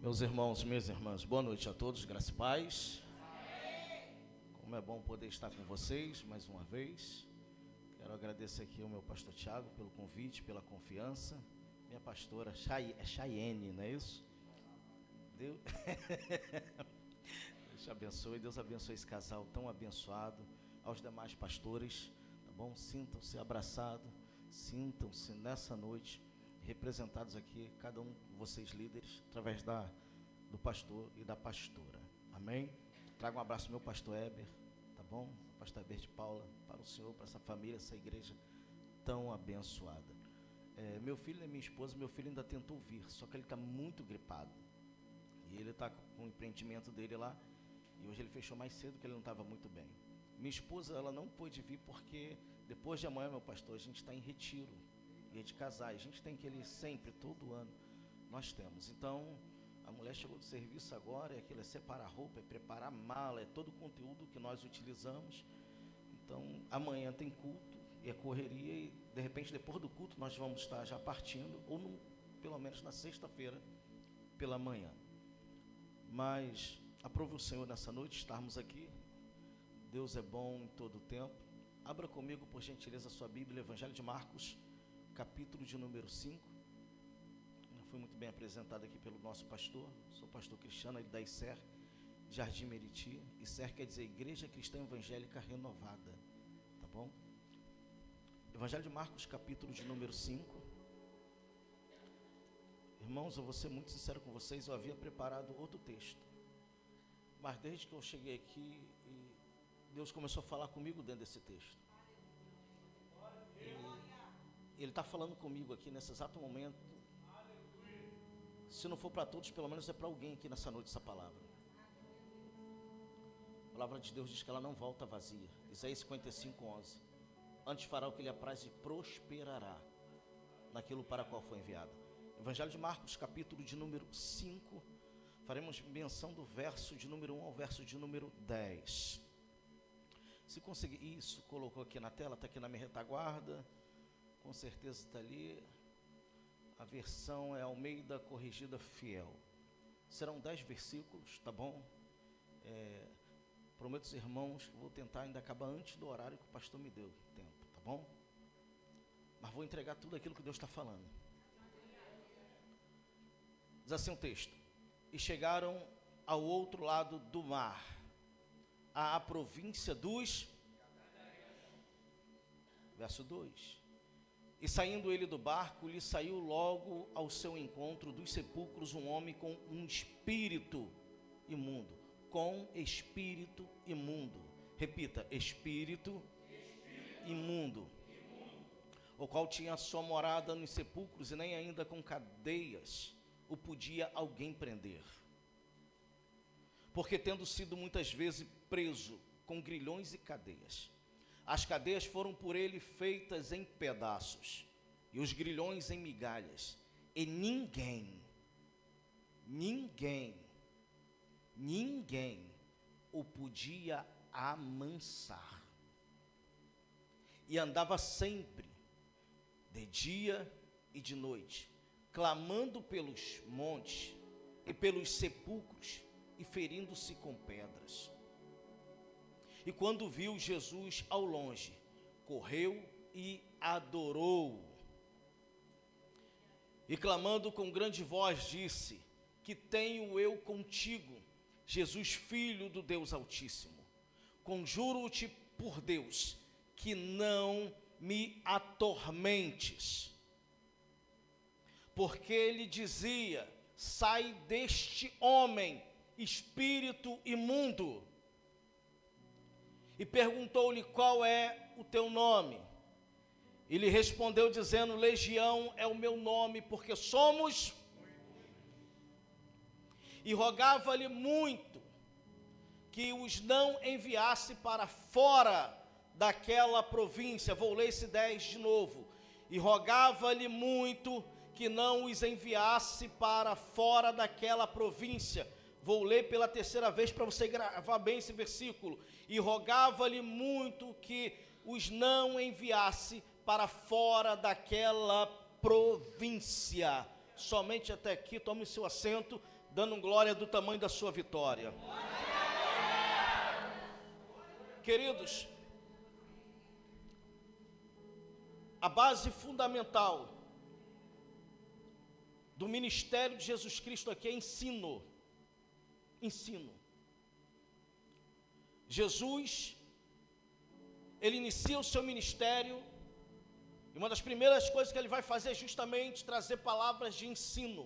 Meus irmãos, minhas irmãs, boa noite a todos, graça e paz. Como é bom poder estar com vocês mais uma vez. Quero agradecer aqui ao meu pastor Tiago pelo convite, pela confiança. Minha pastora Chayene, não é isso? Deus Deus abençoe esse casal tão abençoado. Aos demais pastores, tá bom? Sintam-se abraçados, sintam-se nessa noite representados aqui, cada um de vocês líderes, através do pastor e da pastora, amém? Trago um abraço ao meu pastor Heber, tá bom? Pastor Heber de Paula, para o senhor, para essa família, essa igreja tão abençoada. Meu filho e minha esposa, meu filho ainda tentou vir, só que ele está muito gripado, e ele está com o empreendimento dele lá, e hoje ele fechou mais cedo, porque ele não estava muito bem. Minha esposa, ela não pôde vir, porque depois de amanhã, meu pastor, a gente está em retiro, e é de casais, a gente tem aquele sempre, todo ano, nós temos. Então, a mulher chegou do serviço agora, aquilo é separar roupa, é preparar mala, é todo o conteúdo que nós utilizamos. Então, amanhã tem culto, e é correria, e de repente, depois do culto, nós vamos estar já partindo, ou pelo menos na sexta-feira, pela manhã. Mas, aprove o Senhor nessa noite, estarmos aqui. Deus é bom em todo o tempo. Abra comigo, por gentileza, a sua Bíblia, Evangelho de Marcos, capítulo de número 5, fui muito bem apresentado aqui pelo nosso pastor, sou pastor Cristiano, ele da ICER, Jardim Meriti. ICER quer dizer Igreja Cristã Evangélica Renovada, tá bom? Evangelho de Marcos, capítulo de número 5, irmãos, eu vou ser muito sincero com vocês, eu havia preparado outro texto, mas desde que eu cheguei aqui, Deus começou a falar comigo dentro desse texto. Ele está falando comigo aqui nesse exato momento. Se não for para todos, pelo menos é para alguém aqui nessa noite essa palavra. A palavra de Deus diz que ela não volta vazia. Isaías 55:11. Antes fará o que lhe apraz e prosperará naquilo para qual foi enviada. Evangelho de Marcos, capítulo de número 5. Faremos menção do verso de número 1 ao verso de número 10. Se conseguir, isso, colocou aqui na tela, está aqui na minha retaguarda. Com certeza está ali, a versão é Almeida Corrigida Fiel. Serão 10 versículos, tá bom? Prometo aos irmãos que vou tentar ainda acabar antes do horário que o pastor me deu tempo, tá bom? Mas vou entregar tudo aquilo que Deus está falando. Diz assim o texto: e chegaram ao outro lado do mar, à província dos... Verso 2. E saindo ele do barco, lhe saiu logo ao seu encontro dos sepulcros um homem com um espírito imundo. Com espírito imundo. Repita, espírito imundo. O qual tinha sua morada nos sepulcros, e nem ainda com cadeias o podia alguém prender. Porque tendo sido muitas vezes preso com grilhões e cadeias, as cadeias foram por ele feitas em pedaços, e os grilhões em migalhas, e ninguém o podia amansar. E andava sempre, de dia e de noite, clamando pelos montes e pelos sepulcros, e ferindo-se com pedras. E quando viu Jesus ao longe, correu e adorou. E clamando com grande voz disse: que tenho eu contigo, Jesus, Filho do Deus Altíssimo? Conjuro-te por Deus, que não me atormentes. Porque ele dizia: sai deste homem, espírito imundo. E perguntou-lhe: qual é o teu nome? Ele respondeu dizendo: Legião é o meu nome, porque somos. E rogava-lhe muito que os não enviasse para fora daquela província. Vou ler esse 10 de novo. E rogava-lhe muito que não os enviasse para fora daquela província. Vou ler pela terceira vez para você gravar bem esse versículo. E rogava-lhe muito que os não enviasse para fora daquela província. Somente até aqui, tome seu assento. dando glória do tamanho da sua vitória. Queridos, a base fundamental do ministério de Jesus Cristo aqui é ensino. Ensino. Jesus, ele inicia o seu ministério, e uma das primeiras coisas que ele vai fazer é justamente trazer palavras de ensino.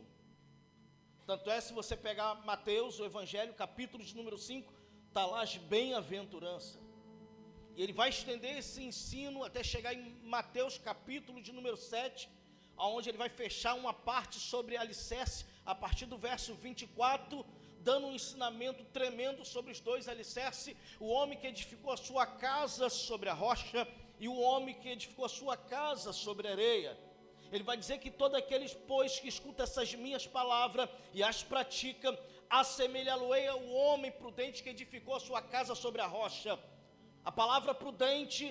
Tanto é, se você pegar Mateus, o Evangelho, capítulo de número 5, está lá as bem-aventuranças. E ele vai estender esse ensino até chegar em Mateus, capítulo de número 7, onde ele vai fechar uma parte sobre alicerce, a partir do verso 24, dando um ensinamento tremendo sobre os dois alicerces: o homem que edificou a sua casa sobre a rocha e o homem que edificou a sua casa sobre a areia. Ele vai dizer que todo aquele, pois, que escuta essas minhas palavras e as pratica, assemelhá-lo-ei ao homem prudente que edificou a sua casa sobre a rocha. A palavra prudente,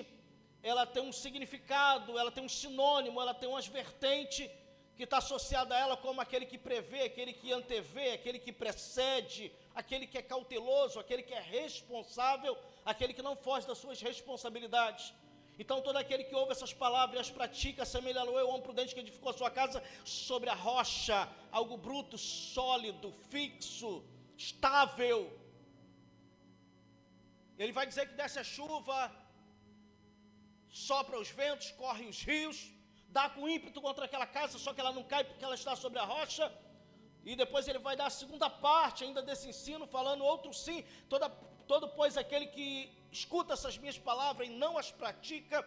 ela tem um significado, ela tem um sinônimo, ela tem umas vertentes que está associada a ela como aquele que prevê, aquele que antevê, aquele que precede, aquele que é cauteloso, aquele que é responsável, aquele que não foge das suas responsabilidades. Então, todo aquele que ouve essas palavras e as pratica, assemelhá-lo ao homem prudente que edificou a sua casa sobre a rocha, algo bruto, sólido, fixo, estável. Ele vai dizer que desce a chuva, sopra os ventos, corre os rios, dá com ímpeto contra aquela casa, só que ela não cai porque ela está sobre a rocha. E depois ele vai dar a segunda parte ainda desse ensino, falando outro sim: todo pois aquele que escuta essas minhas palavras e não as pratica,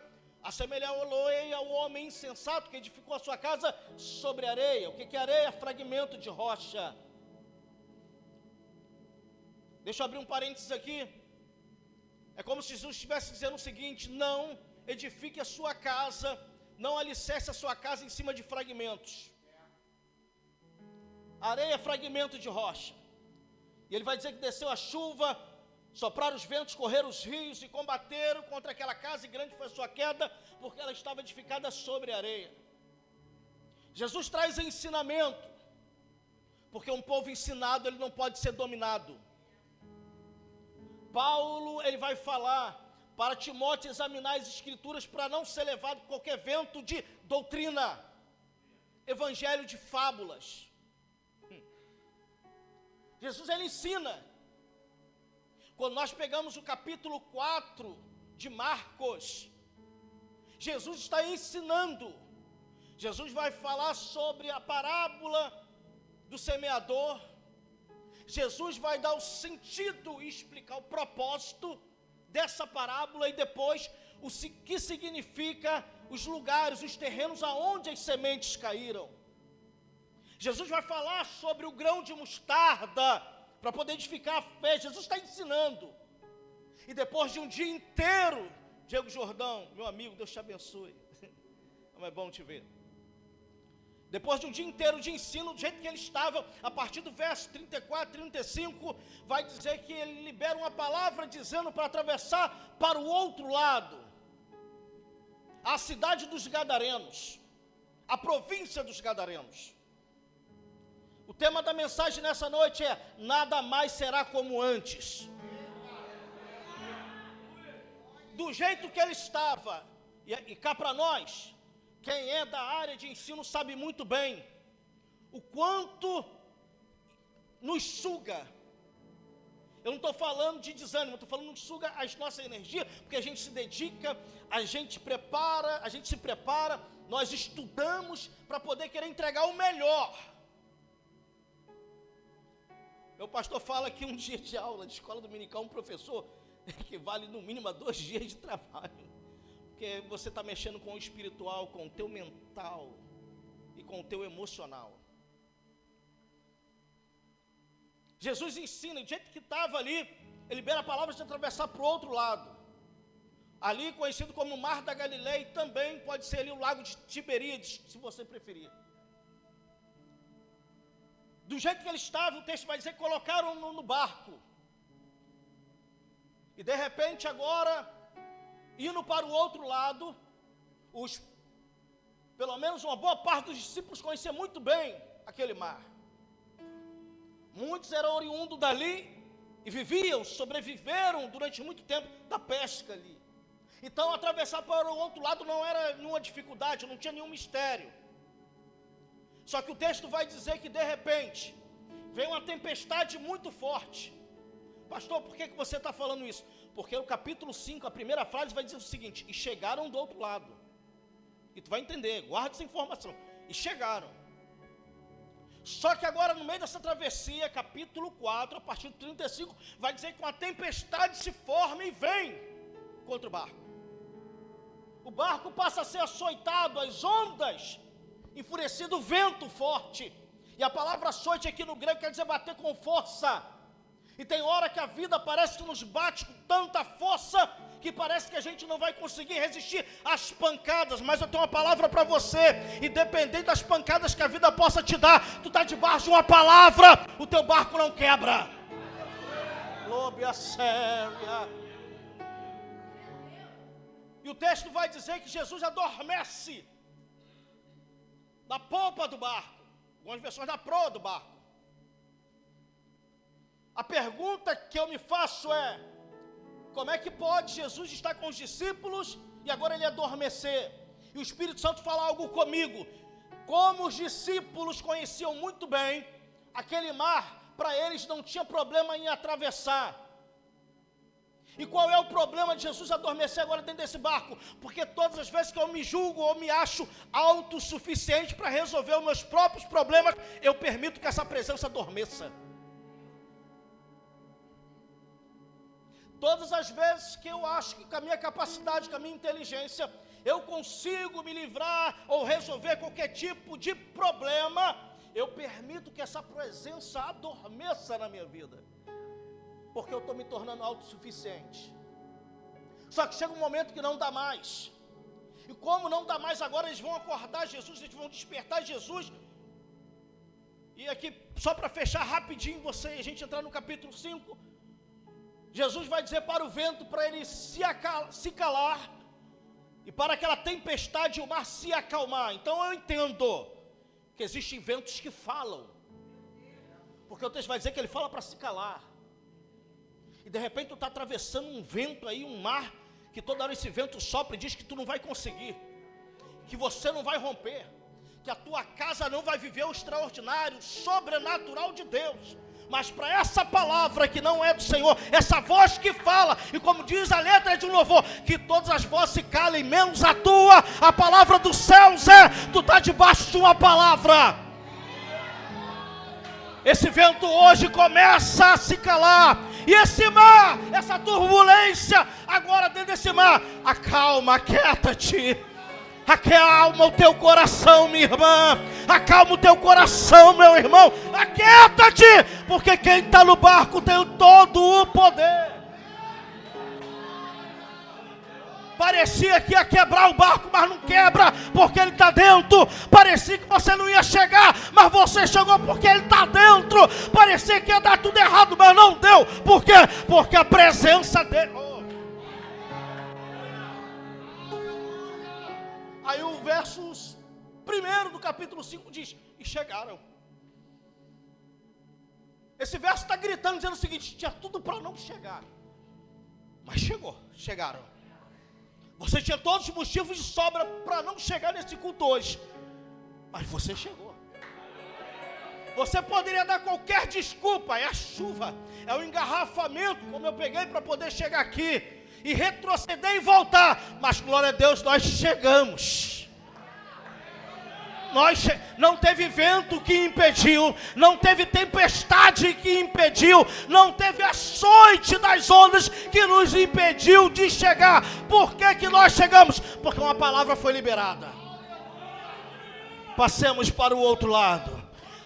assemelhá-lo-ei ao homem insensato que edificou a sua casa sobre areia. O que é areia? Fragmento de rocha. Deixa eu abrir um parênteses aqui. É como se Jesus estivesse dizendo o seguinte: não edifique a sua casa, não alicerce a sua casa em cima de fragmentos. A areia é fragmento de rocha. E ele vai dizer que desceu a chuva, sopraram os ventos, correram os rios e combateram contra aquela casa, e grande foi a sua queda, porque ela estava edificada sobre a areia. Jesus traz ensinamento, porque um povo ensinado, ele não pode ser dominado. Paulo, ele vai falar para Timóteo examinar as escrituras para não ser levado por qualquer vento de doutrina, evangelho de fábulas. Jesus, ele ensina. Quando nós pegamos o capítulo 4 de Marcos, Jesus está ensinando. Jesus vai falar sobre a parábola do semeador. Jesus vai dar o sentido e explicar o propósito dessa parábola, e depois o que significa os lugares, os terrenos aonde as sementes caíram. Jesus vai falar sobre o grão de mostarda para poder edificar a fé. Jesus está ensinando. E depois de um dia inteiro, Diego Jordão, meu amigo, Deus te abençoe. Como é bom te ver. Depois de um dia inteiro de ensino, do jeito que ele estava, a partir do verso 34, 35, vai dizer que ele libera uma palavra dizendo para atravessar para o outro lado, a cidade dos Gadarenos, a província dos Gadarenos. O tema da mensagem nessa noite é: nada mais será como antes. Do jeito que ele estava, e cá para nós, quem é da área de ensino sabe muito bem o quanto nos suga. Eu não estou falando de desânimo, estou falando que suga as nossas energias, porque a gente se dedica, a gente se prepara, nós estudamos para poder querer entregar o melhor. Meu pastor fala que um dia de aula de escola dominical, um professor, equivale no mínimo a 2 dias de trabalho. Porque você está mexendo com o espiritual, com o teu mental e com o teu emocional. Jesus ensina, do jeito que estava ali, ele libera a palavra de atravessar para o outro lado. Ali, conhecido como o Mar da Galileia, e também pode ser ali o Lago de Tiberíades, se você preferir. Do jeito que ele estava, o texto vai dizer que colocaram no barco. E de repente agora, indo para o outro lado, pelo menos uma boa parte dos discípulos conhecia muito bem aquele mar. Muitos eram oriundos dali e viviam, sobreviveram durante muito tempo da pesca ali. Então atravessar para o outro lado não era nenhuma dificuldade, não tinha nenhum mistério. Só que o texto vai dizer que de repente veio uma tempestade muito forte. Pastor, por que você está falando isso? Porque o capítulo 5, a primeira frase vai dizer o seguinte: e chegaram do outro lado. E tu vai entender, guarda essa informação. E chegaram. Só que agora no meio dessa travessia, capítulo 4, a partir do 35, vai dizer que uma tempestade se forma e vem contra o barco. O barco passa a ser açoitado, as ondas, enfurecido, vento forte. E a palavra açoite aqui no grego quer dizer bater com força. E tem hora que a vida parece que nos bate com tanta força que parece que a gente não vai conseguir resistir às pancadas. Mas eu tenho uma palavra para você: independente das pancadas que a vida possa te dar, tu está debaixo de uma palavra, o teu barco não quebra. Glória séria. E o texto vai dizer que Jesus adormece na polpa do barco, algumas versões na proa do barco. A pergunta que eu me faço é: como é que pode Jesus estar com os discípulos e agora ele adormecer? E o Espírito Santo fala algo comigo. Como os discípulos conheciam muito bem aquele mar, para eles não tinha problema em atravessar. E qual é o problema de Jesus adormecer agora dentro desse barco? Porque todas as vezes que eu me julgo ou me acho autossuficiente para resolver os meus próprios problemas, eu permito que essa presença adormeça. Todas as vezes que eu acho que com a minha capacidade, com a minha inteligência, eu consigo me livrar ou resolver qualquer tipo de problema, eu permito que essa presença adormeça na minha vida, porque eu estou me tornando autossuficiente. Só que chega um momento que não dá mais, e como não dá mais agora, eles vão acordar Jesus, eles vão despertar Jesus. E aqui, só para fechar rapidinho, a gente entrar no capítulo 5, Jesus vai dizer para o vento, para ele se calar, e para aquela tempestade o mar se acalmar. Então eu entendo que existem ventos que falam, porque o texto vai dizer que ele fala para se calar. E de repente tu está atravessando um vento aí, um mar, que toda hora esse vento sopra e diz que tu não vai conseguir, que você não vai romper, que a tua casa não vai viver o extraordinário, o sobrenatural de Deus. Mas para essa palavra que não é do Senhor, essa voz que fala, e como diz a letra de um louvor, que todas as vozes se calem, menos a tua, a palavra do céu, Zé, tu está debaixo de uma palavra. Esse vento hoje começa a se calar, e esse mar, essa turbulência, agora dentro desse mar, acalma, aquieta-te. Acalma o teu coração, minha irmã. Acalma o teu coração, meu irmão. Aquieta-te, porque quem está no barco tem todo o poder. Parecia que ia quebrar o barco, mas não quebra, porque ele está dentro. Parecia que você não ia chegar, mas você chegou porque ele está dentro. Parecia que ia dar tudo errado, mas não deu. Por quê? Porque a presença dele... Aí o verso 1 do capítulo 5 diz: e chegaram. Esse verso está gritando, dizendo o seguinte: tinha tudo para não chegar, mas chegaram. Você tinha todos os motivos de sobra para não chegar nesse culto hoje, mas você chegou. Você poderia dar qualquer desculpa, é a chuva, é o engarrafamento, como eu peguei para poder chegar aqui, e retroceder e voltar, mas glória a Deus, nós chegamos. Não teve vento que impediu, não teve tempestade que impediu, não teve açoite das ondas que nos impediu de chegar. Por que nós chegamos? Porque uma palavra foi liberada. Passemos para o outro lado.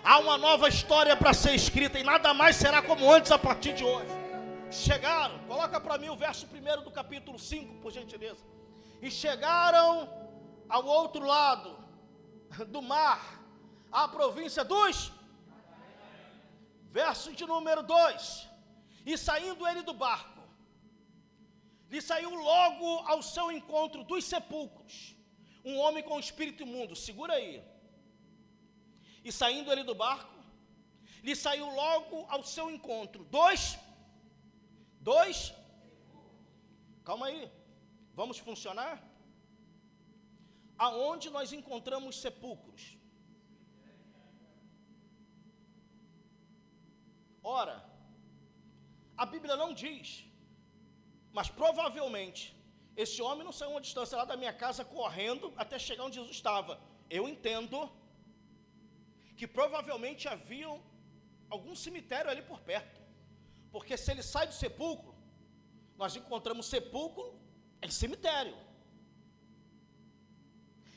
Há uma nova história para ser escrita, e nada mais será como antes a partir de hoje. Chegaram, coloca para mim o verso 1 do capítulo 5, por gentileza. E chegaram ao outro lado do mar, à província dos... Verso de número 2. E saindo ele do barco, lhe saiu logo ao seu encontro dos sepulcros um homem com espírito imundo. Segura aí. E saindo ele do barco, lhe saiu logo ao seu encontro. Dois, calma aí, vamos funcionar? Aonde nós encontramos sepulcros? Ora, a Bíblia não diz, mas provavelmente, esse homem não saiu uma distância lá da minha casa correndo até chegar onde Jesus estava. Eu entendo que provavelmente havia algum cemitério ali por perto, porque se ele sai do sepulcro, nós encontramos sepulcro em cemitério,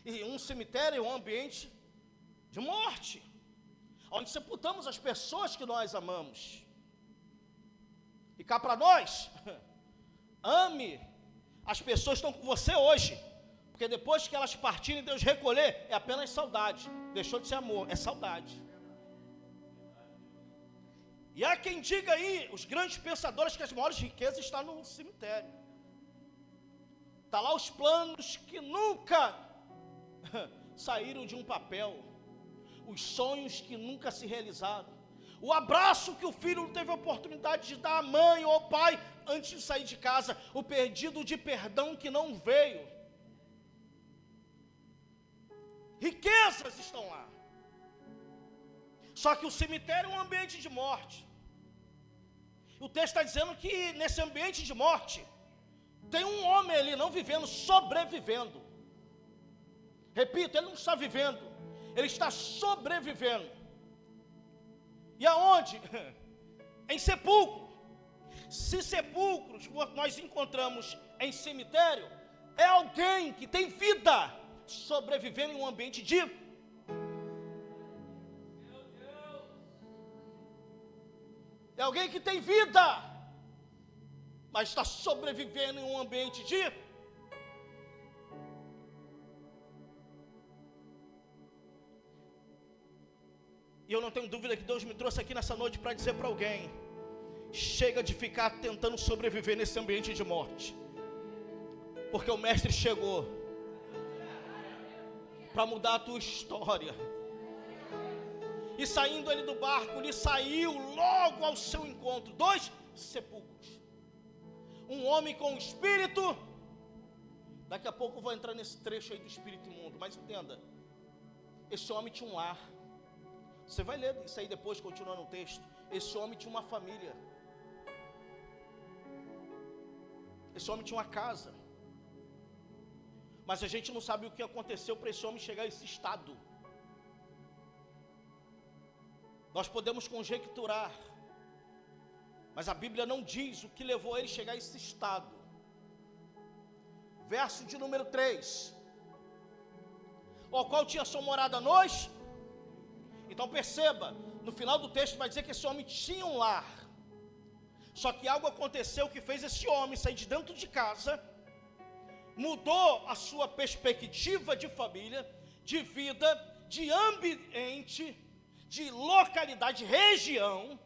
e um cemitério é um ambiente de morte, onde sepultamos as pessoas que nós amamos. E cá para nós, ame as pessoas que estão com você hoje, porque depois que elas partirem, Deus recolher, é apenas saudade, deixou de ser amor, é saudade. E há quem diga aí, os grandes pensadores, que as maiores riquezas estão no cemitério. Está lá os planos que nunca saíram de um papel, os sonhos que nunca se realizaram, o abraço que o filho não teve a oportunidade de dar à mãe ou ao pai antes de sair de casa, o pedido de perdão que não veio. Riquezas estão lá. Só que o cemitério é um ambiente de morte. O texto está dizendo que nesse ambiente de morte tem um homem ali não vivendo, sobrevivendo. Repito, ele não está vivendo, ele está sobrevivendo. E aonde? Em sepulcro. Se sepulcros nós encontramos em cemitério, é alguém que tem vida sobrevivendo em um ambiente de... É alguém que tem vida, mas está sobrevivendo em um ambiente de... E eu não tenho dúvida que Deus me trouxe aqui nessa noite para dizer para alguém: chega de ficar tentando sobreviver nesse ambiente de morte, porque o Mestre chegou para mudar a tua história. E saindo ele do barco, lhe saiu logo ao seu encontro 2 sepulcros. Um homem com espírito. Daqui a pouco eu vou entrar nesse trecho aí do espírito imundo, mas entenda, esse homem tinha um lar. Você vai ler isso aí depois, continuando o texto. Esse homem tinha uma família. Esse homem tinha uma casa. Mas a gente não sabe o que aconteceu para esse homem chegar a esse estado. Nós podemos conjecturar, mas a Bíblia não diz o que levou ele a chegar a esse estado. Verso de número 3. O qual tinha sua morada nos... Então perceba, no final do texto vai dizer que esse homem tinha um lar. Só que algo aconteceu que fez esse homem sair de dentro de casa, mudou a sua perspectiva de família, de vida, de ambiente, de localidade, de região,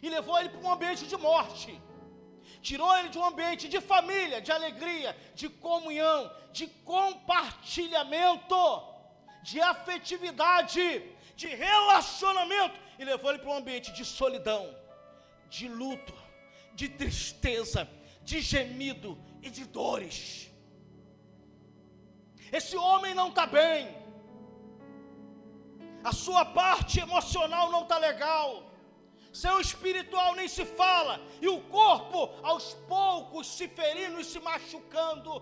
e levou ele para um ambiente de morte. Tirou ele de um ambiente de família, de alegria, de comunhão, de compartilhamento, de afetividade, de relacionamento, e levou ele para um ambiente de solidão, de luto, de tristeza, de gemido e de dores. Esse homem não está bem, a sua parte emocional não está legal, seu espiritual nem se fala, e o corpo aos poucos se ferindo e se machucando.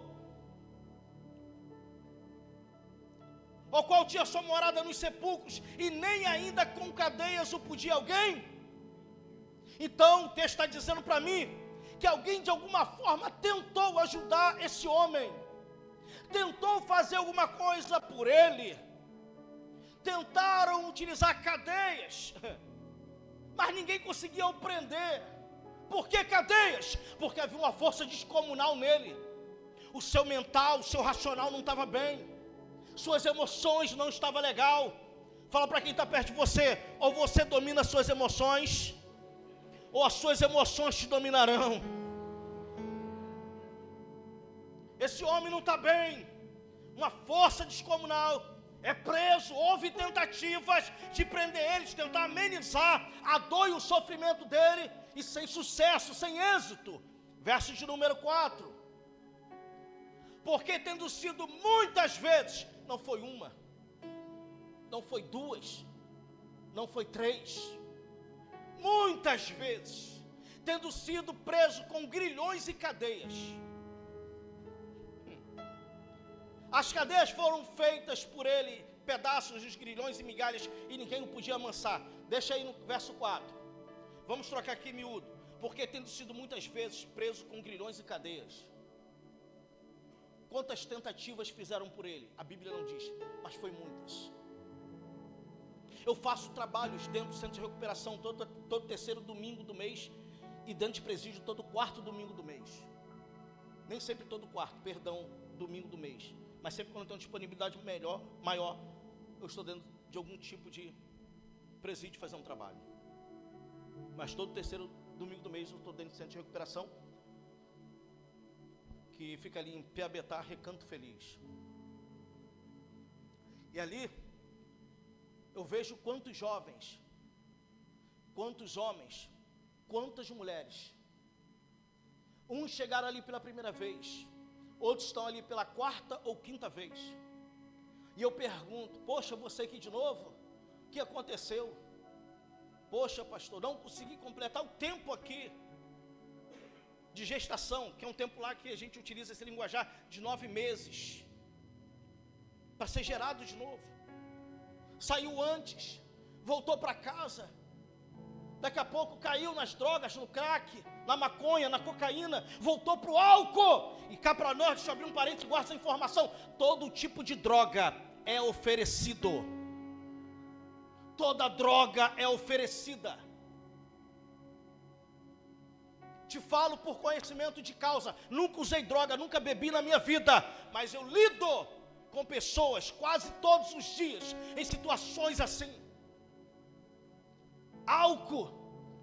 O qual tinha sua morada nos sepulcros, e nem ainda com cadeias o podia alguém. Então o texto está dizendo para mim, que alguém de alguma forma tentou ajudar esse homem, tentou fazer alguma coisa por ele, tentaram utilizar cadeias, mas ninguém conseguia o prender. Por que cadeias? Porque havia uma força descomunal nele, o seu mental, o seu racional não estava bem, suas emoções não estavam legal. Fala para quem está perto de você: ou você domina as suas emoções, ou as suas emoções te dominarão. Esse homem não está bem, uma força descomunal é preso. Houve tentativas de prender ele, de tentar amenizar a dor e o sofrimento dele, e sem sucesso, sem êxito. Verso de número 4. Porque tendo sido muitas vezes, não foi uma, não foi duas, não foi três, muitas vezes, tendo sido preso com grilhões e cadeias. As cadeias foram feitas por ele, pedaços dos grilhões e migalhas, e ninguém o podia amansar. Deixa aí no verso 4. Vamos trocar aqui miúdo. Porque tendo sido muitas vezes preso com grilhões e cadeias. Quantas tentativas fizeram por ele? A Bíblia não diz, mas foi muitas. Eu faço trabalhos dentro do centro de recuperação todo terceiro domingo do mês, e dentro de presídio todo quarto domingo do mês. Nem sempre todo quarto, domingo do mês. Mas sempre quando eu tenho disponibilidade maior, eu estou dentro de algum tipo de presídio fazer um trabalho. Mas todo terceiro domingo do mês eu estou dentro do centro de recuperação, que fica ali em Piabetá, Recanto Feliz. E ali eu vejo quantos jovens, quantos homens, quantas mulheres. Uns chegaram ali pela primeira vez, outros estão ali pela quarta ou quinta vez. E eu pergunto, poxa, você aqui de novo? O que aconteceu? Poxa, pastor, não consegui completar o tempo aqui de gestação, que é um tempo lá que a gente utiliza esse linguajar de 9 meses, para ser gerado de novo. Saiu antes, voltou para casa, daqui a pouco caiu nas drogas, no crack, na maconha, na cocaína, voltou para o álcool. E cá para nós, deixa eu abrir um parênteses, guarda essa informação, todo tipo de droga é oferecido, toda droga é oferecida. Te falo por conhecimento de causa, nunca usei droga, nunca bebi na minha vida, mas eu lido com pessoas quase todos os dias, em situações assim. Álcool,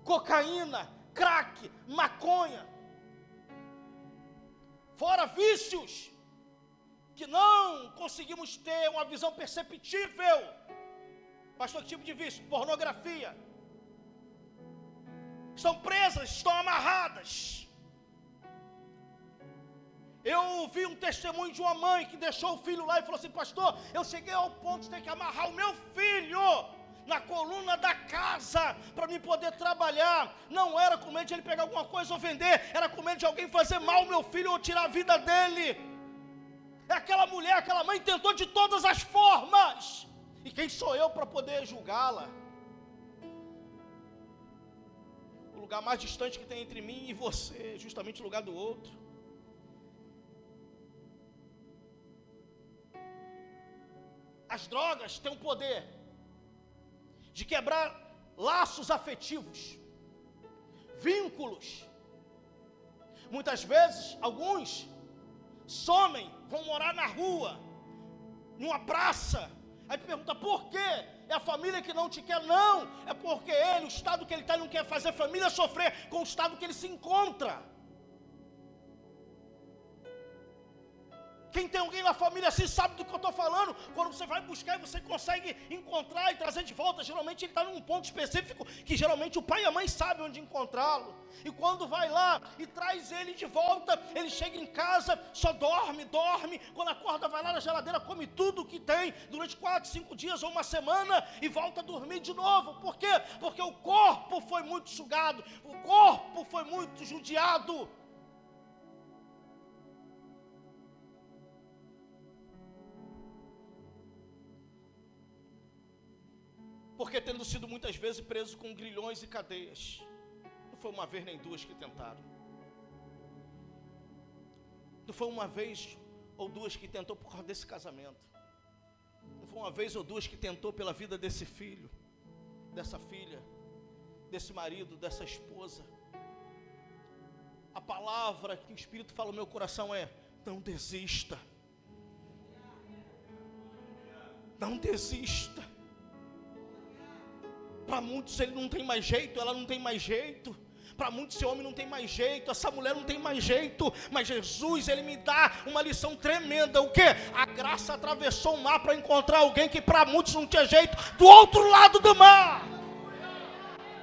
cocaína, crack, maconha, fora vícios, que não conseguimos ter uma visão perceptível. Pastor, que tipo de vício? Pornografia. Estão presas, estão amarradas. Eu vi um testemunho de uma mãe que deixou o filho lá e falou assim, pastor, eu cheguei ao ponto de ter que amarrar o meu filho na coluna da casa, para mim poder trabalhar. Não era com medo de ele pegar alguma coisa ou vender, era com medo de alguém fazer mal ao meu filho ou tirar a vida dele. Aquela mulher, aquela mãe tentou de todas as formas, e quem sou eu para poder julgá-la? O lugar mais distante que tem entre mim e você é justamente o lugar do outro. As drogas têm o poder de quebrar laços afetivos, vínculos. Muitas vezes, alguns somem, vão morar na rua, numa praça. Aí pergunta, por quê? É a família que não te quer? Não, é porque ele, o estado que ele está, não quer fazer a família sofrer com o estado que ele se encontra. Quem tem alguém na família assim sabe do que eu estou falando. Quando você vai buscar e você consegue encontrar e trazer de volta, geralmente ele está num ponto específico que geralmente o pai e a mãe sabem onde encontrá-lo. E quando vai lá e traz ele de volta, ele chega em casa, só dorme. Quando acorda, vai lá na geladeira, come tudo que tem durante 4, 5 dias ou uma semana e volta a dormir de novo. Por quê? Porque o corpo foi muito sugado, o corpo foi muito judiado. Porque tendo sido muitas vezes preso com grilhões e cadeias. Não foi uma vez nem duas que tentaram. Não foi uma vez ou duas que tentou por causa desse casamento. Não foi uma vez ou duas que tentou pela vida desse filho, dessa filha, desse marido, dessa esposa. A palavra que o Espírito fala no meu coração é, não desista. Não desista. Para muitos ele não tem mais jeito, ela não tem mais jeito, Para muitos esse homem não tem mais jeito, essa mulher não tem mais jeito, mas Jesus, ele me dá uma lição tremenda. O quê? A graça atravessou o mar para encontrar alguém que para muitos não tinha jeito, do outro lado do mar.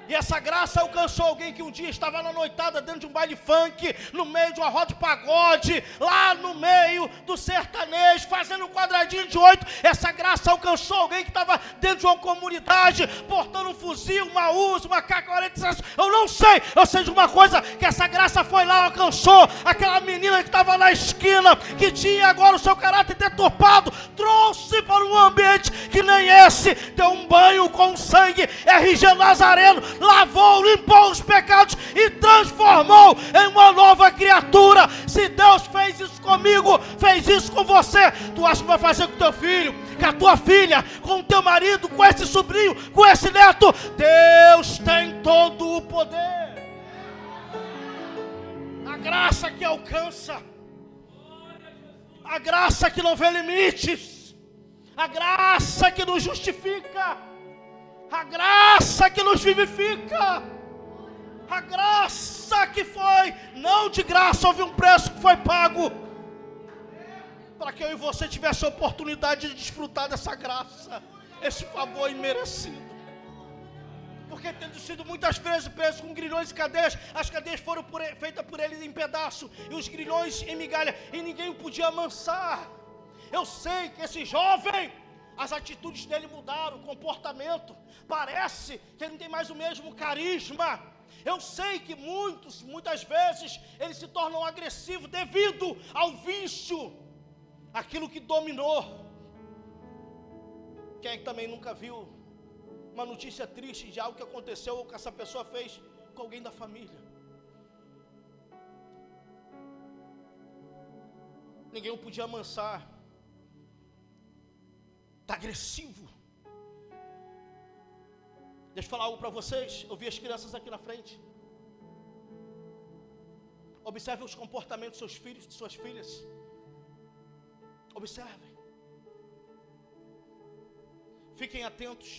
E essa graça alcançou alguém que um dia estava na noitada dentro de um baile funk, no meio de uma roda de pagode, lá no meio do sertanejo, fazendo um quadradinho de 8. Essa graça alcançou alguém que estava dentro de uma comunidade, portando um fuzil, uma Uzi, uma K-47. Eu não sei, eu sei de uma coisa, que essa graça foi lá, alcançou aquela menina que estava na esquina, que tinha agora o seu caráter deturpado, trouxe para um ambiente que nem esse, deu um banho com sangue, RG Nazareno, lavou, limpou os pecados e transformou em uma nova criatura. Se Deus fez isso comigo, fez isso com você, tu acha que vai fazer com teu filho, com a tua filha, com o teu marido, com esse sobrinho, com esse neto? Deus tem todo o poder. A graça que alcança, a graça que não vê limites, a graça que nos justifica, a graça que nos vivifica, a graça que foi, não de graça, houve um preço que foi pago, para que eu e você tivesse a oportunidade de desfrutar dessa graça, esse favor imerecido. Porque tendo sido muitas vezes preso com grilhões e cadeias, as cadeias foram feitas por ele em pedaço, e os grilhões em migalha, e ninguém o podia amansar. Eu sei que esse jovem, as atitudes dele mudaram, o comportamento, parece que ele não tem mais o mesmo carisma. Eu sei que muitas vezes, eles se tornam agressivos devido ao vício, aquilo que dominou. Quem é que também nunca viu uma notícia triste de algo que aconteceu ou que essa pessoa fez com alguém da família? Ninguém o podia amansar. Está agressivo. Deixa eu falar algo para vocês. Eu vi as crianças aqui na frente. Observem os comportamentos dos seus filhos, de suas filhas. Observem. Fiquem atentos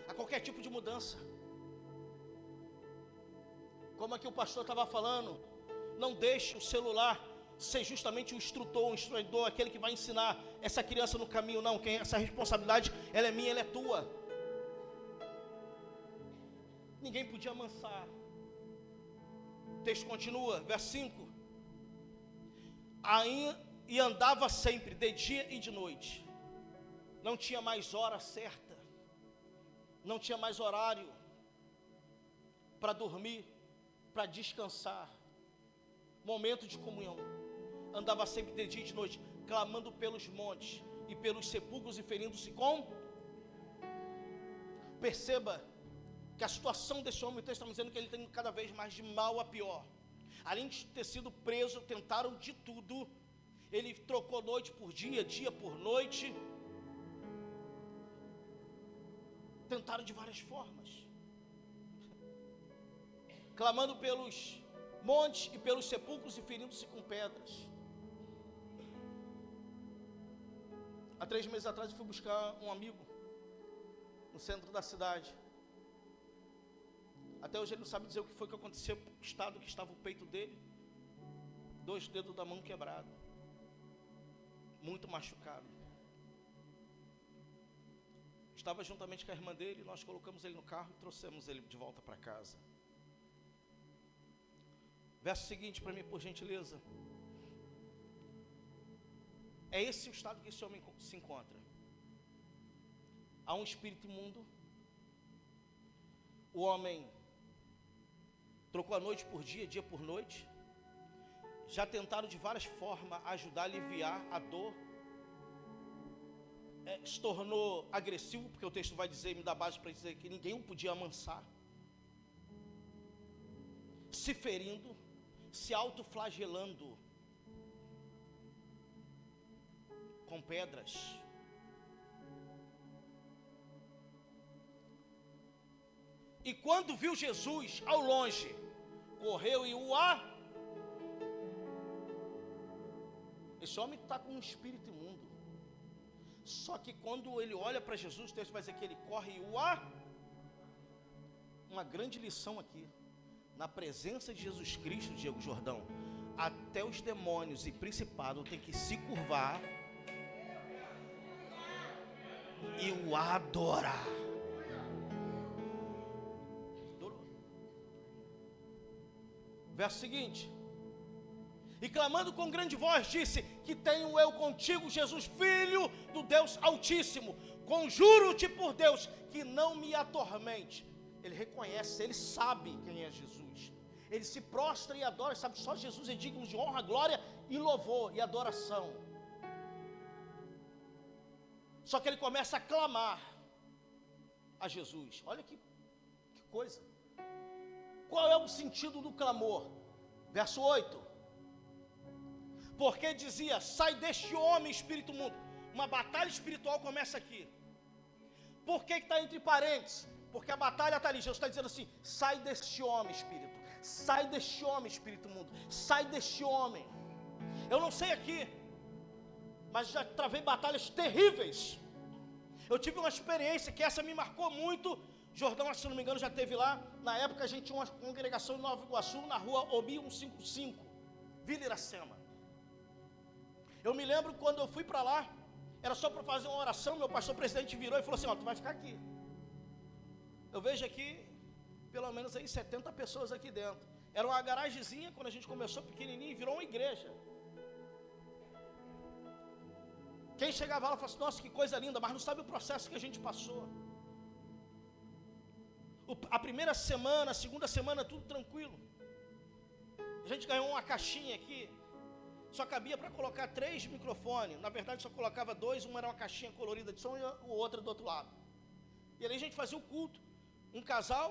a qualquer tipo de mudança. Como aqui o pastor estava falando, não deixe o celular ser justamente o instrutor, o instruidor, aquele que vai ensinar essa criança no caminho. Não, essa responsabilidade, ela é minha, ela é tua. Ninguém podia amansar. O texto continua, verso 5. E andava sempre, de dia e de noite. Não tinha mais hora certa, não tinha mais horário para dormir, para descansar, momento de comunhão. Andava sempre de dia e de noite, clamando pelos montes e pelos sepulcros e ferindo-se com. Perceba que a situação desse homem, o texto está dizendo que ele tem cada vez mais de mal a pior. Além de ter sido preso, tentaram de tudo. Ele trocou noite por dia, dia por noite. Tentaram de várias formas, clamando pelos montes e pelos sepulcros e ferindo-se com pedras. Há 3 meses atrás eu fui buscar um amigo no centro da cidade. Até hoje ele não sabe dizer o que foi que aconteceu, o estado que estava o peito dele. 2 dedos da mão quebrados, muito machucado. Estava juntamente com a irmã dele, nós colocamos ele no carro e trouxemos ele de volta para casa. Verso seguinte para mim, por gentileza. É esse o estado que esse homem se encontra. Há um espírito imundo. O homem trocou a noite por dia, dia por noite. Já tentaram de várias formas ajudar a aliviar a dor. Se tornou agressivo, porque o texto vai dizer, me dá base para dizer que ninguém o podia amansar. Se ferindo, se autoflagelando com pedras. E quando viu Jesus ao longe, correu e esse homem está com um espírito imundo. Só que quando ele olha para Jesus, o texto vai dizer que ele corre e uma grande lição aqui. na presença de Jesus Cristo, Diego Jordão, até os demônios e principados têm que se curvar e o adorar. Verso seguinte: e clamando com grande voz, disse: que tenho eu contigo, Jesus, Filho do Deus Altíssimo, conjuro-te por Deus, que não me atormente. Ele reconhece, ele sabe quem é Jesus, ele se prostra e adora, sabe que só Jesus é digno de honra, glória e louvor e adoração. Só que ele começa a clamar a Jesus. Olha que coisa. Qual é o sentido do clamor? Verso 8: porque dizia: sai deste homem, espírito mudo. Uma batalha espiritual começa aqui. Por que está entre parênteses? Porque a batalha está ali. Jesus está dizendo assim: sai deste homem, espírito. Sai deste homem, espírito mudo. Sai deste homem. Eu não sei aqui, mas já travei batalhas terríveis. Eu tive uma experiência que essa me marcou muito. Jordão, se não me engano, já esteve lá. Na época a gente tinha uma congregação em Nova Iguaçu, na rua Obi 155, Vila Iracema. Eu me lembro quando eu fui para lá, era só para fazer uma oração, meu pastor presidente virou e falou assim: ó, tu vai ficar aqui. Eu vejo aqui, pelo menos aí 70 pessoas aqui dentro. Era uma garagemzinha, quando a gente começou pequenininho, virou uma igreja. Quem chegava lá falava assim: nossa, que coisa linda, mas não sabe o processo que a gente passou. A primeira semana, a segunda semana, tudo tranquilo. A gente ganhou uma caixinha aqui, só cabia para colocar 3 microfones. Na verdade só colocava 2, uma era uma caixinha colorida de som e o outro do outro lado. E ali a gente fazia o culto. Um casal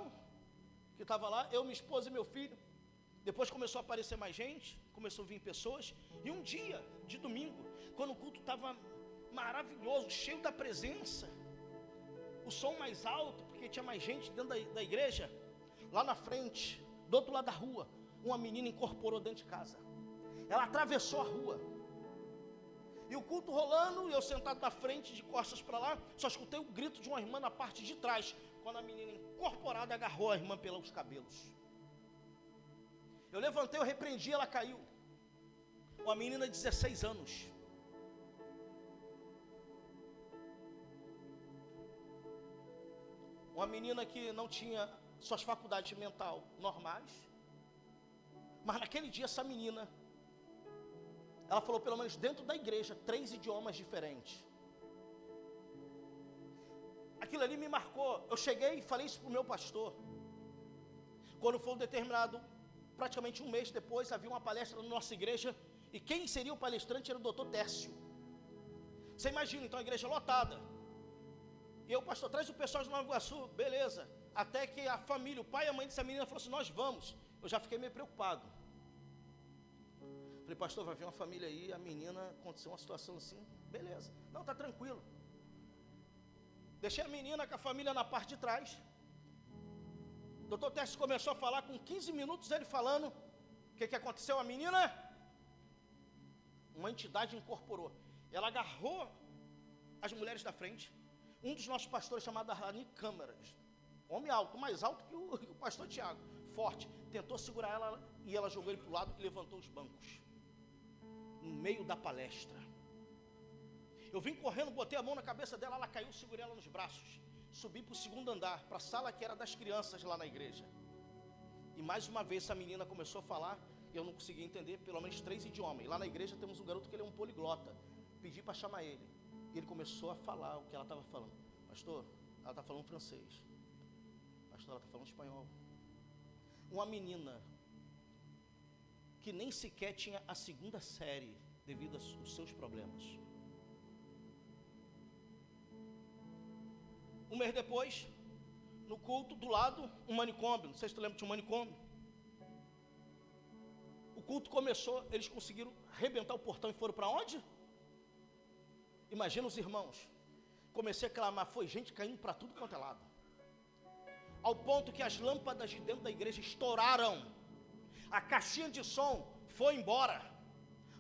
que estava lá, eu, minha esposa e meu filho. Depois começou a aparecer mais gente, começou a vir pessoas. E um dia de domingo, quando o culto estava maravilhoso, cheio da presença, o som mais alto, porque tinha mais gente dentro da igreja, lá na frente, do outro lado da rua, uma menina incorporou dentro de casa. Ela atravessou a rua. E o culto rolando, e eu sentado na frente, de costas para lá, só escutei o grito de uma irmã na parte de trás, quando a menina incorporada agarrou a irmã pelos cabelos. Eu levantei, eu repreendi, ela caiu. Uma menina de 16 anos. Uma menina que não tinha suas faculdades mentais normais. Mas naquele dia essa menina, ela falou pelo menos dentro da igreja 3 idiomas diferentes. Aquilo ali me marcou. Eu cheguei e falei isso para o meu pastor. Quando foi um determinado, praticamente um mês depois, havia uma palestra na nossa igreja. E quem seria o palestrante era o doutor Tércio. Você imagina, então, a igreja lotada. E eu, pastor, traz o pessoal de Nova Iguaçu, beleza. Até que a família, o pai e a mãe dessa menina falou assim: nós vamos. Eu já fiquei meio preocupado. Falei: pastor, vai vir uma família aí, a menina, aconteceu uma situação assim, beleza. Não, tá tranquilo. Deixei a menina com a família na parte de trás. O doutor Tércio começou a falar, com 15 minutos ele falando. O que aconteceu? A menina, uma entidade incorporou. Ela agarrou as mulheres da frente. Um dos nossos pastores, chamado Arlani Câmaras, homem alto, mais alto que o pastor Tiago, forte, tentou segurar ela e ela jogou ele para o lado e levantou os bancos, no meio da palestra. Eu vim correndo, botei a mão na cabeça dela, ela caiu, segurei ela nos braços, subi para o 2º andar, para a sala que era das crianças lá na igreja. E mais uma vez essa menina começou a falar, e eu não conseguia entender, pelo menos 3 idiomas. E lá na igreja temos um garoto que ele é um poliglota, pedi para chamar ele. E ele começou a falar o que ela estava falando. Pastor, ela está falando francês. Pastor, ela está falando espanhol. Uma menina que nem sequer tinha a 2ª série devido aos seus problemas. Um mês depois, no culto, do lado, um manicômio. Não sei se tu lembra de um manicômio. O culto começou, eles conseguiram arrebentar o portão e foram para onde? Imagina os irmãos. Comecei a clamar, foi gente caindo para tudo quanto é lado. Ao ponto que as lâmpadas de dentro da igreja estouraram. A caixinha de som foi embora.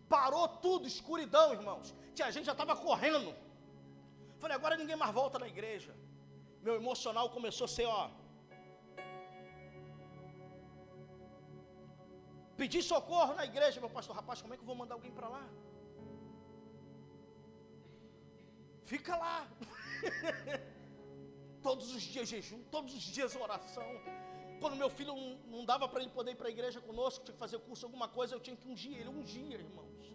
Parou tudo, escuridão, irmãos. A gente já estava correndo. Falei: agora ninguém mais volta na igreja. Meu emocional começou a ser, pedir socorro na igreja. Meu pastor, rapaz, como é que eu vou mandar alguém para lá? Fica lá. Todos os dias jejum, todos os dias oração. Quando meu filho não dava para ele poder ir para a igreja conosco, tinha que fazer curso, alguma coisa, eu tinha que ungir ele, irmãos.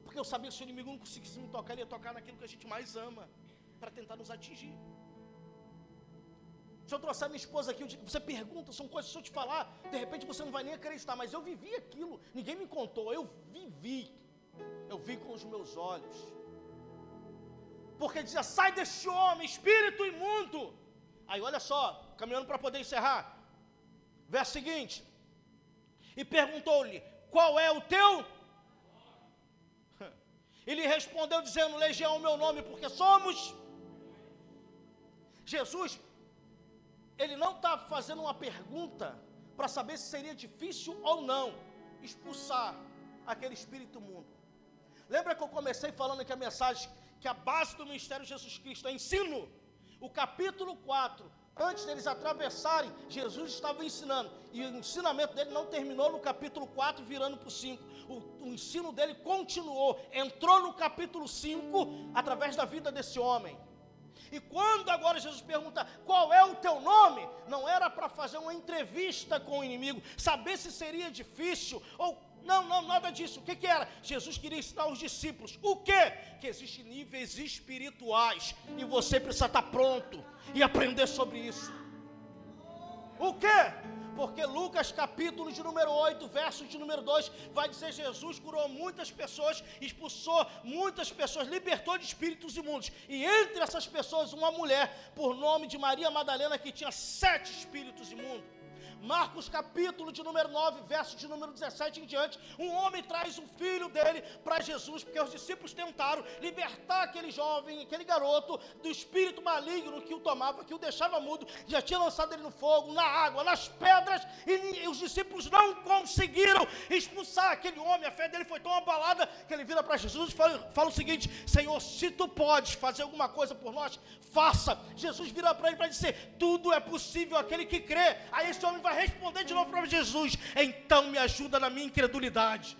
Porque eu sabia que se o inimigo não conseguisse me tocar, ele ia tocar naquilo que a gente mais ama, para tentar nos atingir. Se eu trouxer minha esposa aqui, você pergunta, são coisas que se eu te falar, de repente você não vai nem acreditar, mas eu vivi aquilo, ninguém me contou, eu vi com os meus olhos. Porque dizia, sai deste homem, espírito imundo. Aí olha só, caminhando para poder encerrar, verso seguinte, e perguntou-lhe, qual é o teu? Ele respondeu dizendo, Legião é o meu nome, porque somos. Jesus, ele não está fazendo uma pergunta para saber se seria difícil ou não expulsar aquele espírito imundo. Lembra que eu comecei falando aqui a mensagem, que a base do ministério de Jesus Cristo é ensino? O capítulo 4, antes deles atravessarem, Jesus estava ensinando, e o ensinamento dele não terminou no capítulo 4, virando para o 5, o ensino dele continuou, entrou no capítulo 5, através da vida desse homem. E quando agora Jesus pergunta, qual é o teu nome? Não era para fazer uma entrevista com o inimigo, saber se seria difícil, ou não, nada disso. O que era? Jesus queria ensinar aos discípulos, o quê? Que existem níveis espirituais, e você precisa estar pronto, e aprender sobre isso. O quê? Porque Lucas capítulo de número 8, verso de número 2, vai dizer, Jesus curou muitas pessoas, expulsou muitas pessoas, libertou de espíritos imundos, e entre essas pessoas uma mulher, por nome de Maria Madalena, que tinha 7 espíritos imundos. Marcos capítulo de número 9, verso de número 17 em diante, um homem traz o filho dele para Jesus, porque os discípulos tentaram libertar aquele jovem, aquele garoto, do espírito maligno que o tomava, que o deixava mudo, já tinha lançado ele no fogo, na água, nas pedras, e os discípulos não conseguiram expulsar aquele homem. A fé dele foi tão abalada, que ele vira para Jesus e fala o seguinte, Senhor, se tu podes fazer alguma coisa por nós, faça. Jesus vira para ele para dizer, tudo é possível aquele que crê. Aí esse homem vai responder de novo para Jesus, então me ajuda na minha incredulidade,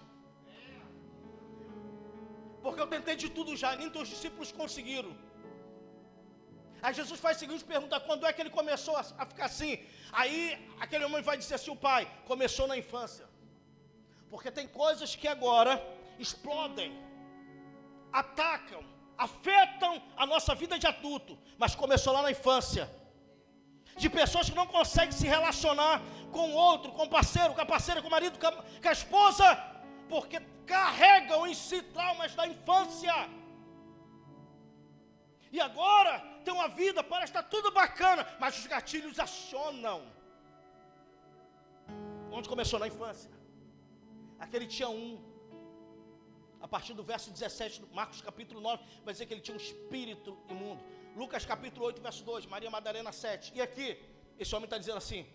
porque eu tentei de tudo já, nem teus discípulos conseguiram. Aí Jesus faz a seguinte pergunta, quando é que ele começou a ficar assim? Aí aquele homem vai dizer assim, o pai, começou na infância, porque tem coisas que agora explodem, atacam, afetam a nossa vida de adulto, mas começou lá na infância, de pessoas que não conseguem se relacionar com o outro, com o parceiro, com a parceira, com o marido, com a esposa, porque carregam em si traumas da infância, e agora tem uma vida, parece estar tudo bacana, mas os gatilhos acionam. Onde começou? Na infância. Aquele tinha a partir do verso 17, Marcos capítulo 9, vai dizer que ele tinha um espírito imundo. Lucas capítulo 8, verso 2, Maria Madalena 7. E aqui, esse homem está dizendo assim,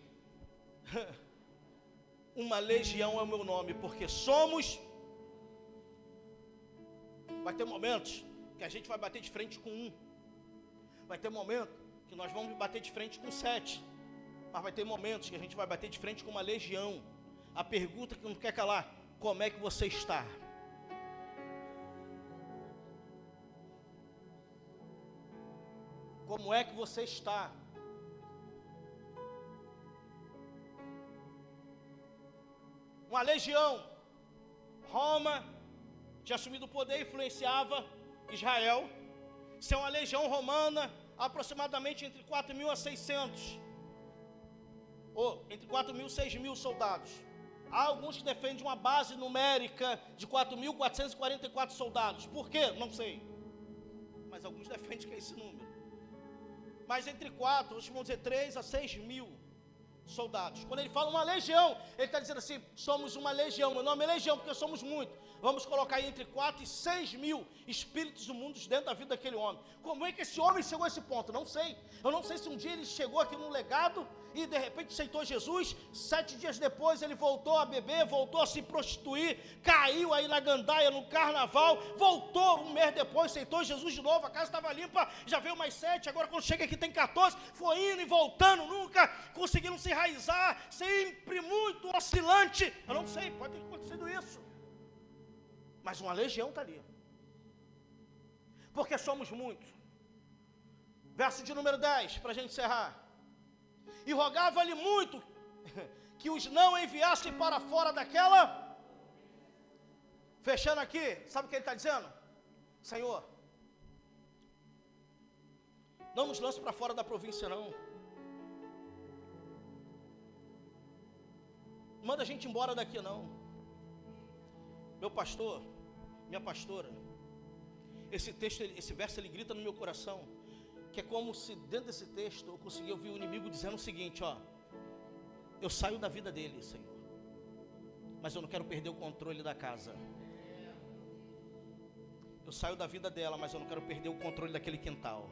uma legião é o meu nome, porque somos. Vai ter momentos que a gente vai bater de frente com 1. Vai ter momento que nós vamos bater de frente com 7. Mas vai ter momentos que a gente vai bater de frente com uma legião. A pergunta que não quer calar, como é que você está? Como é que você está? Uma legião, Roma tinha assumido o poder, influenciava Israel. Isso é uma legião romana, aproximadamente entre 4.000 a 600, ou entre 4.000 e 6.000 soldados. Há alguns que defendem uma base numérica de 4.444 soldados. Por quê? Não sei. Mas alguns defendem que é esse número. Mas entre 4, vamos dizer 3 a 6.000 soldados. Quando ele fala uma legião, ele está dizendo assim, somos uma legião, meu nome é legião, porque somos muitos. Vamos colocar aí entre 4 e 6 mil espíritos imundos dentro da vida daquele homem. Como é que esse homem chegou a esse ponto? Não sei. Eu não sei se um dia ele chegou aqui num legado e de repente aceitou Jesus. 7 dias depois ele voltou a beber, voltou a se prostituir, caiu aí na gandaia, no carnaval, voltou um mês depois, aceitou Jesus de novo, a casa estava limpa, já veio mais 7, agora quando chega aqui tem 14, foi indo e voltando, nunca conseguindo se enraizar, sempre muito oscilante. Eu não sei, pode ter acontecido isso. Mas uma legião está ali. Porque somos muitos. Verso de número 10, para a gente encerrar. E rogava-lhe muito que os não enviassem para fora daquela. Fechando aqui, sabe o que ele está dizendo? Senhor, não nos lance para fora da província não. Manda a gente embora daqui não. Meu pastor, minha pastora, esse texto, esse verso, ele grita no meu coração, que é como se dentro desse texto eu conseguia ouvir o inimigo dizendo o seguinte, ó: eu saio da vida dele, Senhor, mas eu não quero perder o controle da casa. Eu saio da vida dela, mas eu não quero perder o controle daquele quintal.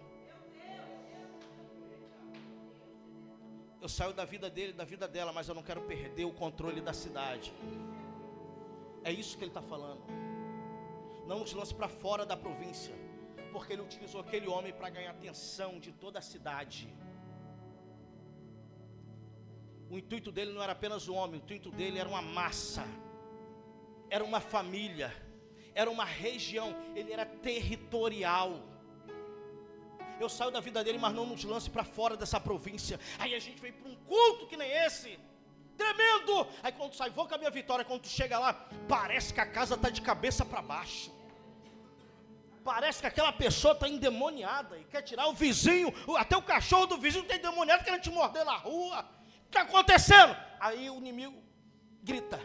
Eu saio da vida dele, da vida dela, mas eu não quero perder o controle da cidade. É isso que ele está falando. Não nos lance para fora da província, porque ele utilizou aquele homem para ganhar atenção de toda a cidade. O intuito dele não era apenas o homem, o intuito dele era uma massa, era uma família, era uma região, ele era territorial. Eu saio da vida dele, mas não nos lance para fora dessa província. Aí a gente vem para um culto que nem esse, tremendo. Aí quando tu sai, vou com a minha vitória, quando tu chega lá, parece que a casa está de cabeça para baixo. Parece que aquela pessoa está endemoniada e quer tirar o vizinho, até o cachorro do vizinho está endemoniado, querendo te morder na rua. O que está acontecendo? Aí o inimigo grita: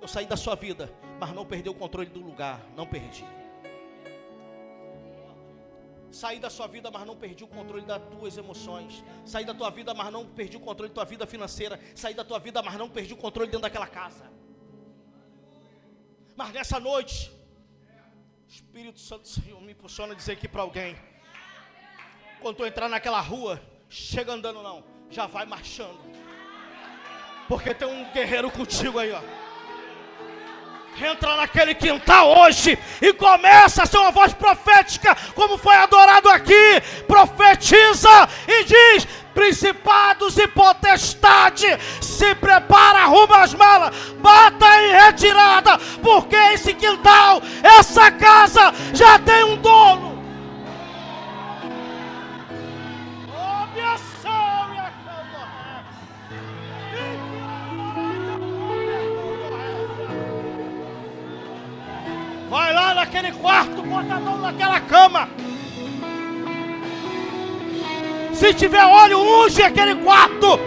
eu saí da sua vida, mas não perdi o controle do lugar. Não perdi. Saí da sua vida, mas não perdi o controle das tuas emoções. Saí da tua vida, mas não perdi o controle da tua vida financeira. Saí da tua vida, mas não perdi o controle dentro daquela casa. Mas nessa noite, o Espírito Santo do Senhor me impulsiona a dizer aqui para alguém: quando tu entrar naquela rua, chega andando não, já vai marchando, porque tem um guerreiro contigo aí, ó. Entra naquele quintal hoje e começa a ser uma voz profética, como foi adorado aqui. Profetiza e diz: principados e potestade, se prepara, arruma as malas, bata em retirada, porque esse quintal, essa casa já tem um dono. Oh, minha sogra, vai lá naquele quarto, bota a mão naquela cama. Se tiver óleo, unge aquele quarto.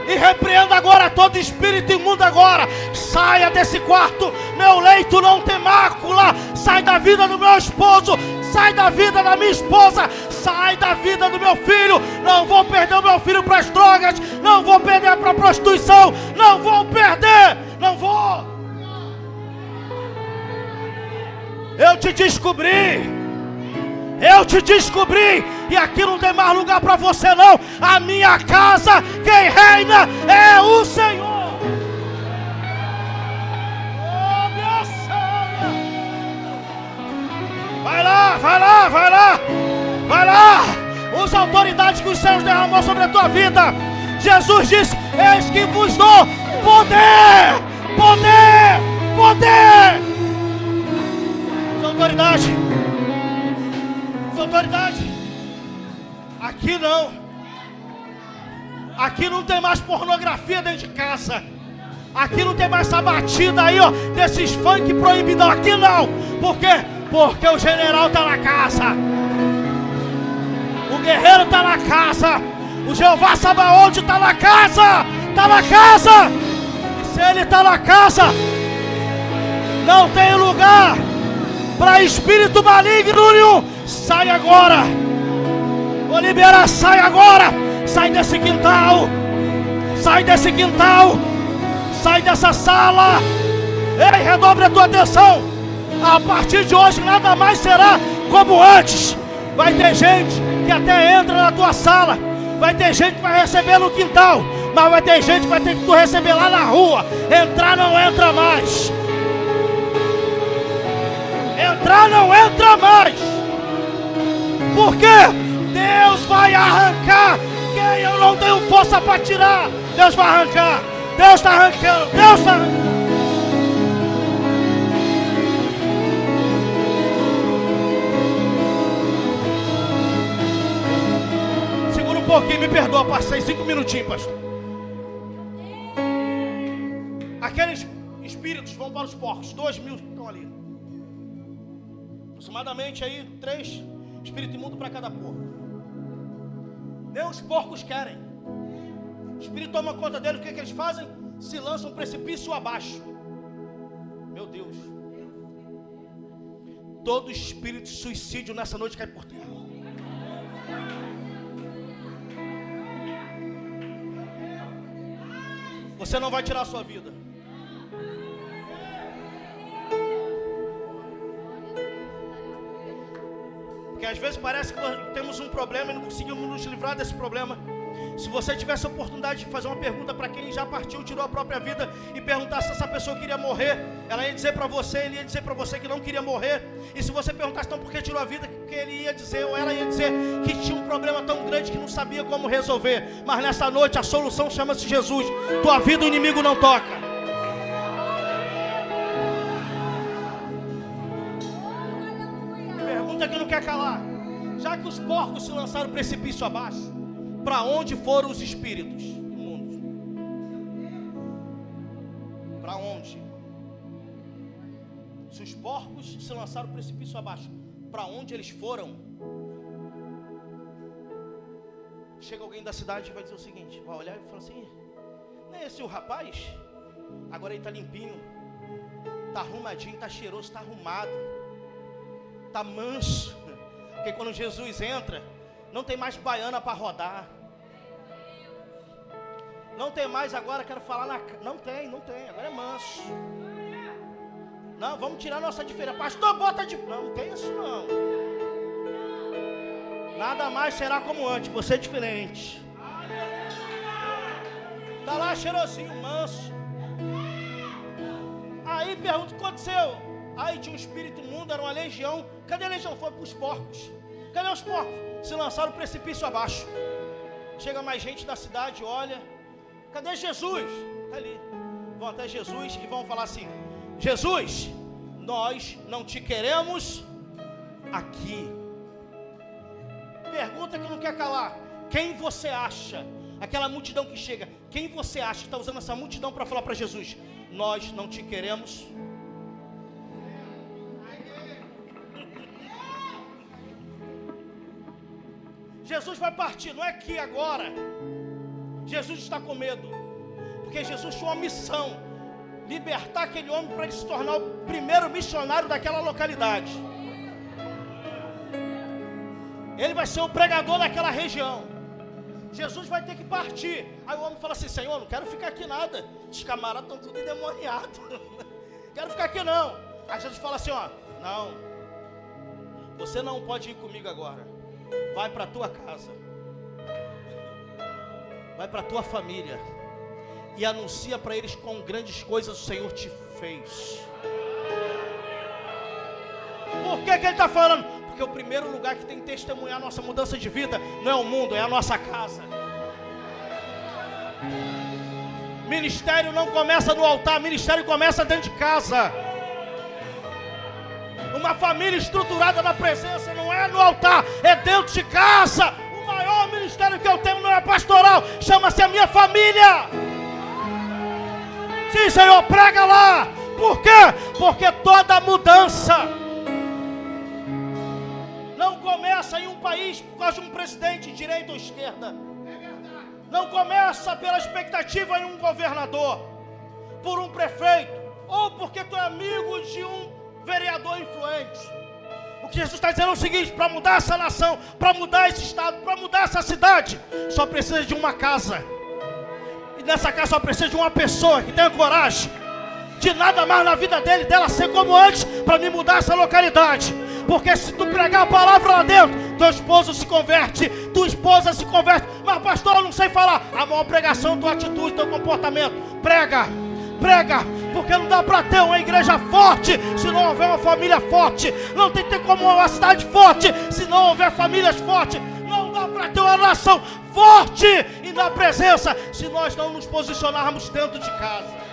E repreenda agora todo espírito imundo agora. Saia desse quarto. Meu leito não tem mácula. Sai da vida do meu esposo. Sai da vida da minha esposa. Sai da vida do meu filho. Não vou perder o meu filho para as drogas. Não vou perder para a prostituição. Não vou perder. Não vou. Eu te descobri. Eu te descobri. E aqui não tem mais lugar para você não. A minha casa, quem reina é o Senhor. Oh, minha sogra. Vai lá, vai lá, vai lá. Vai lá. Usa a autoridade que os céus derramou sobre a tua vida. Jesus disse: eis que vos dou poder. Poder. Poder. Autoridade. Autoridade. Aqui não. Aqui não tem mais pornografia dentro de casa. Aqui não tem mais essa batida aí, ó, desses funk proibidão. Aqui não. Por quê? Porque o general tá na casa. O guerreiro tá na casa. O Jeová Sabaoth tá na casa. Tá na casa. Se ele tá na casa, não tem lugar para espírito maligno nenhum. Sai agora. Vou liberar, sai agora. Sai desse quintal. Sai desse quintal. Sai dessa sala. Ei, redobre a tua atenção. A partir de hoje nada mais será como antes. Vai ter gente que até entra na tua sala. Vai ter gente que vai receber no quintal. Mas vai ter gente que vai ter que tu receber lá na rua. Entrar não entra mais. Entrar não entra mais. Por quê? Deus vai arrancar quem eu não tenho força para tirar. Deus vai arrancar. Deus está arrancando. Deus está arrancando. Segura um pouquinho, me perdoa, passei 5 minutinhos, pastor. Aqueles espíritos vão para os porcos, 2.000 estão ali. Aproximadamente aí 3 espíritos imundos para cada porco. Nem os porcos querem. O espírito toma conta dele, o que eles fazem? Se lançam um precipício abaixo. Meu Deus. Todo espírito de suicídio nessa noite cai por terra. Você não vai tirar a sua vida. Porque às vezes parece que temos um problema e não conseguimos nos livrar desse problema. Se você tivesse a oportunidade de fazer uma pergunta para quem já partiu, tirou a própria vida, e perguntar se essa pessoa queria morrer, ela ia dizer para você, ele ia dizer para você que não queria morrer. E se você perguntasse então por que tirou a vida, porque ele ia dizer, ou ela ia dizer que tinha um problema tão grande que não sabia como resolver. Mas nessa noite a solução chama-se Jesus. Tua vida o inimigo não toca. Pergunta que não quer calar. Já que os porcos se lançaram o precipício abaixo, para onde foram os espíritos imundos? Para onde? Se os porcos se lançaram o precipício abaixo, para onde eles foram? Chega alguém da cidade e vai dizer o seguinte, vai olhar e falar assim, não é esse o rapaz? Agora ele está limpinho, está arrumadinho, está cheiroso, está arrumado, está manso. Porque quando Jesus entra, não tem mais baiana para rodar. Não tem mais agora, quero falar na... Não tem, agora é manso. Não, vamos tirar nossa diferença. Pastor, bota de... Não tem isso não. Nada mais será como antes, você é diferente. Está lá cheirosinho, manso. Aí pergunta, o que aconteceu? Aí tinha um espírito imundo, era uma legião. Cadê a legião? Foi para os porcos. Cadê os porcos? Se lançaram o precipício abaixo. Chega mais gente da cidade, olha. Cadê Jesus? Está ali. Vão até Jesus e vão falar assim, Jesus, nós não te queremos aqui. Pergunta que não quer calar. Quem você acha? Aquela multidão que chega. Quem você acha que está usando essa multidão para falar para Jesus? Nós não te queremos. Jesus vai partir, não é aqui agora. Jesus está com medo, porque Jesus tinha uma missão, libertar aquele homem para ele se tornar o primeiro missionário daquela localidade. Ele vai ser o pregador daquela região. Jesus vai ter que partir. Aí o homem fala assim, Senhor, não quero ficar aqui nada, os camaradas estão tudo endemoniados, quero ficar aqui não. Aí Jesus fala assim, ó, não, você não pode ir comigo agora, vai para a tua casa, vai para a tua família e anuncia para eles quão grandes coisas o Senhor te fez. Por que ele está falando? Porque o primeiro lugar que tem que testemunhar a nossa mudança de vida não é o mundo, é a nossa casa. Ministério não começa no altar, ministério começa dentro de casa. Uma família estruturada na presença não é no altar, é dentro de casa. O maior ministério que eu tenho não é pastoral, chama-se a minha família. Sim, Senhor, prega lá. Por quê? Porque toda mudança não começa em um país por causa de um presidente, direita ou esquerda. Não começa pela expectativa em um governador, por um prefeito, ou porque tu é amigo de um vereador influente. O que Jesus está dizendo é o seguinte: para mudar essa nação, para mudar esse estado, para mudar essa cidade, só precisa de uma casa. E nessa casa só precisa de uma pessoa que tenha coragem de nada mais na vida dela ser como antes, para me mudar essa localidade. Porque se tu pregar a palavra lá dentro, teu esposo se converte, tua esposa se converte. Mas pastor, eu não sei falar. A maior pregação é tua atitude, teu comportamento. Prega, porque não dá para ter uma igreja forte se não houver uma família forte. Não tem que ter como uma cidade forte se não houver famílias fortes. Não dá para ter uma nação forte e na presença se nós não nos posicionarmos dentro de casa.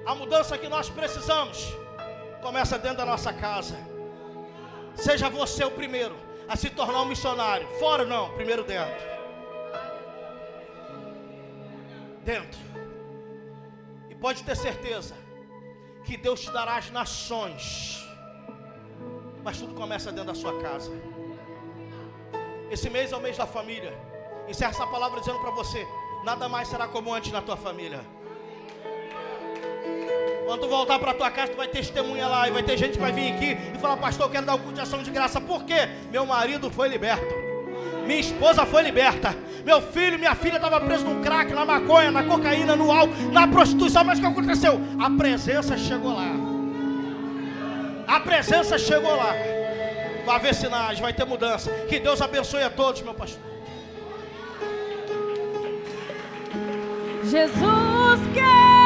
A mudança que nós precisamos começa dentro da nossa casa. Seja você o primeiro a se tornar um missionário. Fora não, primeiro dentro. Dentro. E pode ter certeza que Deus te dará as nações. Mas tudo começa dentro da sua casa. Esse mês é o mês da família. Encerra essa palavra dizendo para você: nada mais será como antes na tua família. Quando tu voltar para tua casa, tu vai testemunha lá. E vai ter gente que vai vir aqui e falar: pastor, eu quero dar um culto de ação de graça. Por quê? Meu marido foi liberto, minha esposa foi liberta, meu filho e minha filha estavam presos no crack, na maconha, na cocaína, no álcool, na prostituição. Mas o que aconteceu? A presença chegou lá. A presença chegou lá. Vai haver sinais, vai ter mudança. Que Deus abençoe a todos, meu pastor. Jesus quer